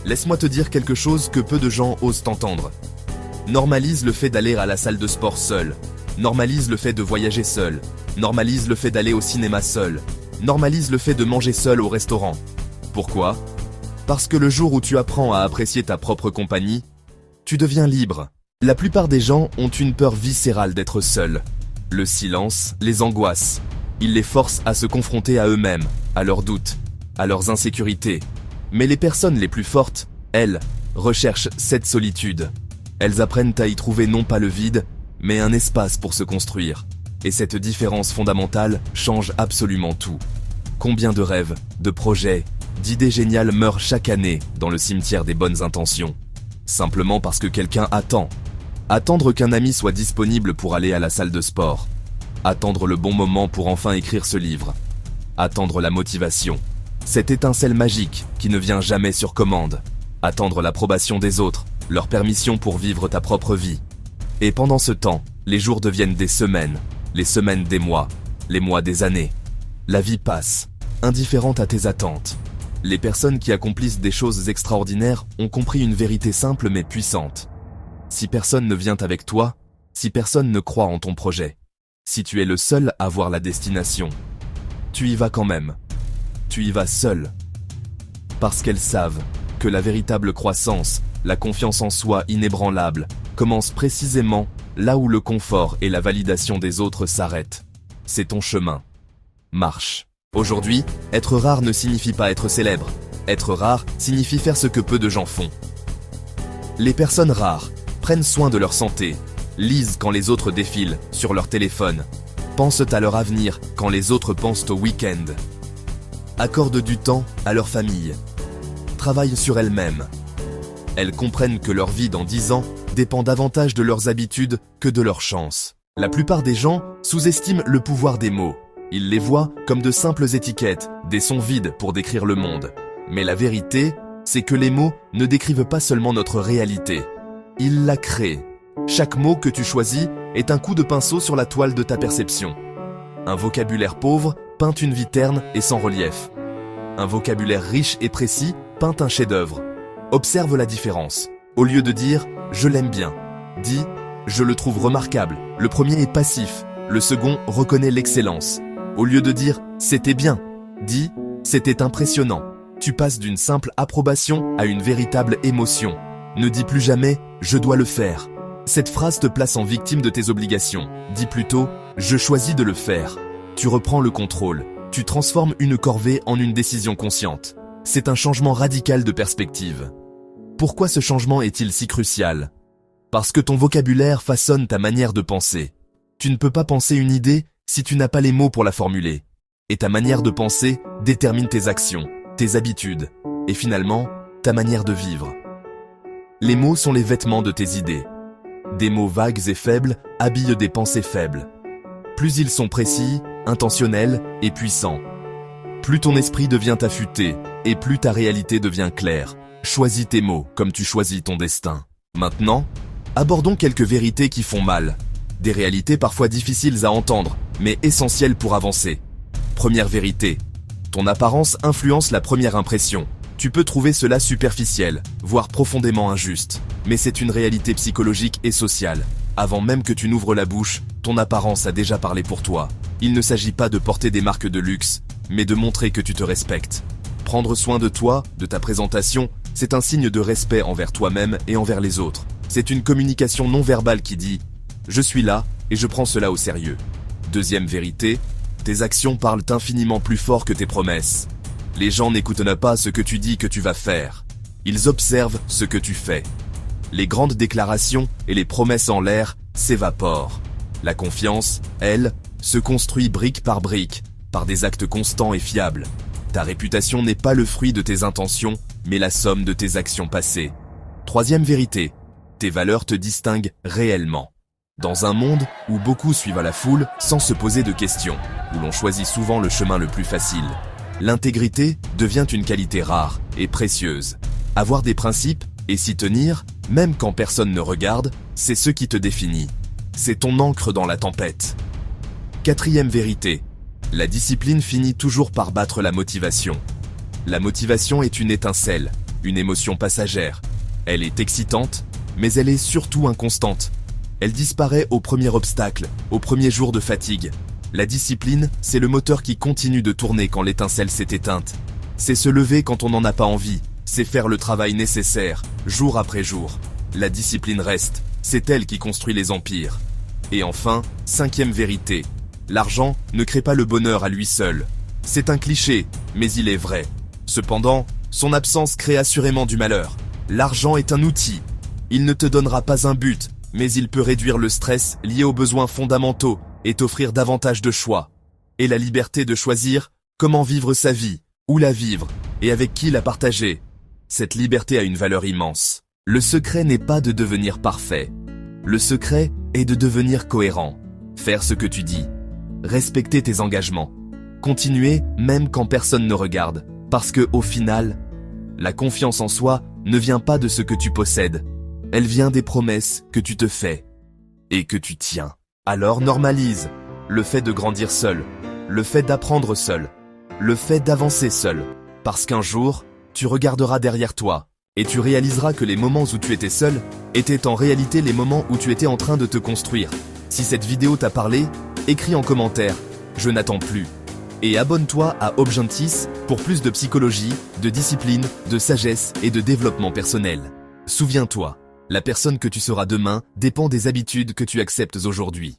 Laisse-moi te dire quelque chose que peu de gens osent entendre. Normalise le fait d'aller à la salle de sport seul. Normalise le fait de voyager seul. Normalise le fait d'aller au cinéma seul. Normalise le fait de manger seul au restaurant. Pourquoi ? Parce que le jour où tu apprends à apprécier ta propre compagnie, tu deviens libre. La plupart des gens ont une peur viscérale d'être seuls. Le silence les angoisse. Il les force à se confronter à eux-mêmes, à leurs doutes, à leurs insécurités. Mais les personnes les plus fortes, elles, recherchent cette solitude. Elles apprennent à y trouver non pas le vide, mais un espace pour se construire. Et cette différence fondamentale change absolument tout. Combien de rêves, de projets, d'idées géniales meurent chaque année dans le cimetière des bonnes intentions, simplement parce que quelqu'un attend. Attendre qu'un ami soit disponible pour aller à la salle de sport. Attendre le bon moment pour enfin écrire ce livre. Attendre la motivation. Cette étincelle magique qui ne vient jamais sur commande. Attendre l'approbation des autres, leur permission pour vivre ta propre vie. Et pendant ce temps, les jours deviennent des semaines, les semaines des mois, les mois des années. La vie passe, indifférente à tes attentes. Les personnes qui accomplissent des choses extraordinaires ont compris une vérité simple mais puissante. Si personne ne vient avec toi, si personne ne croit en ton projet, si tu es le seul à voir la destination, tu y vas quand même. Tu y vas seul. Parce qu'elles savent que la véritable croissance, la confiance en soi inébranlable, commence précisément là où le confort et la validation des autres s'arrêtent. C'est ton chemin. Marche. Aujourd'hui, être rare ne signifie pas être célèbre. Être rare signifie faire ce que peu de gens font. Les personnes rares prennent soin de leur santé, lisent quand les autres défilent sur leur téléphone, pensent à leur avenir quand les autres pensent au week-end, accordent du temps à leur famille, travaillent sur elles-mêmes. Elles comprennent que leur vie dans 10 ans dépend davantage de leurs habitudes que de leur chance. La plupart des gens sous-estiment le pouvoir des mots. Ils les voient comme de simples étiquettes, des sons vides pour décrire le monde. Mais la vérité, c'est que les mots ne décrivent pas seulement notre réalité. Ils la créent. Chaque mot que tu choisis est un coup de pinceau sur la toile de ta perception. Un vocabulaire pauvre peint une vie terne et sans relief. Un vocabulaire riche et précis peint un chef-d'œuvre. Observe la différence. Au lieu de dire « je l'aime bien », dis « je le trouve remarquable ». Le premier est passif, le second reconnaît l'excellence. Au lieu de dire « c'était bien », dis « c'était impressionnant ». Tu passes d'une simple approbation à une véritable émotion. Ne dis plus jamais « je dois le faire ». Cette phrase te place en victime de tes obligations. Dis plutôt « je choisis de le faire ». Tu reprends le contrôle. Tu transformes une corvée en une décision consciente. C'est un changement radical de perspective. Pourquoi ce changement est-il si crucial ? Parce que ton vocabulaire façonne ta manière de penser. Tu ne peux pas penser une idée si tu n'as pas les mots pour la formuler. Et ta manière de penser détermine tes actions, tes habitudes, et finalement, ta manière de vivre. Les mots sont les vêtements de tes idées. Des mots vagues et faibles habillent des pensées faibles. Plus ils sont précis, intentionnels et puissants, plus ton esprit devient affûté et plus ta réalité devient claire. Choisis tes mots comme tu choisis ton destin. Maintenant, abordons quelques vérités qui font mal. Des réalités parfois difficiles à entendre, mais essentielles pour avancer. Première vérité. Ton apparence influence la première impression. Tu peux trouver cela superficiel, voire profondément injuste. Mais c'est une réalité psychologique et sociale. Avant même que tu n'ouvres la bouche, ton apparence a déjà parlé pour toi. Il ne s'agit pas de porter des marques de luxe, mais de montrer que tu te respectes. Prendre soin de toi, de ta présentation, c'est un signe de respect envers toi-même et envers les autres. C'est une communication non verbale qui dit « Je suis là et je prends cela au sérieux ». Deuxième vérité, tes actions parlent infiniment plus fort que tes promesses. Les gens n'écoutent pas ce que tu dis que tu vas faire. Ils observent ce que tu fais. Les grandes déclarations et les promesses en l'air s'évaporent. La confiance, elle, se construit brique par des actes constants et fiables. Ta réputation n'est pas le fruit de tes intentions, mais la somme de tes actions passées. Troisième vérité, tes valeurs te distinguent réellement. Dans un monde où beaucoup suivent à la foule sans se poser de questions, où l'on choisit souvent le chemin le plus facile, l'intégrité devient une qualité rare et précieuse. Avoir des principes et s'y tenir, même quand personne ne regarde, c'est ce qui te définit. C'est ton ancre dans la tempête. Quatrième vérité, la discipline finit toujours par battre la motivation. La motivation est une étincelle, une émotion passagère. Elle est excitante, mais elle est surtout inconstante. Elle disparaît au premier obstacle, au premier jour de fatigue. La discipline, c'est le moteur qui continue de tourner quand l'étincelle s'est éteinte. C'est se lever quand on n'en a pas envie, c'est faire le travail nécessaire, jour après jour. La discipline reste, c'est elle qui construit les empires. Et enfin, cinquième vérité, l'argent ne crée pas le bonheur à lui seul. C'est un cliché, mais il est vrai. Cependant, son absence crée assurément du malheur. L'argent est un outil. Il ne te donnera pas un but, mais il peut réduire le stress lié aux besoins fondamentaux et t'offrir davantage de choix. Et la liberté de choisir comment vivre sa vie, où la vivre, et avec qui la partager. Cette liberté a une valeur immense. Le secret n'est pas de devenir parfait. Le secret est de devenir cohérent. Faire ce que tu dis. Respecter tes engagements. Continuer même quand personne ne regarde. Parce que, au final, la confiance en soi ne vient pas de ce que tu possèdes. Elle vient des promesses que tu te fais et que tu tiens. Alors normalise le fait de grandir seul, le fait d'apprendre seul, le fait d'avancer seul. Parce qu'un jour, tu regarderas derrière toi et tu réaliseras que les moments où tu étais seul étaient en réalité les moments où tu étais en train de te construire. Si cette vidéo t'a parlé, écris en commentaire « Je n'attends plus ». Et abonne-toi à Obgentis pour plus de psychologie, de discipline, de sagesse et de développement personnel. Souviens-toi, la personne que tu seras demain dépend des habitudes que tu acceptes aujourd'hui.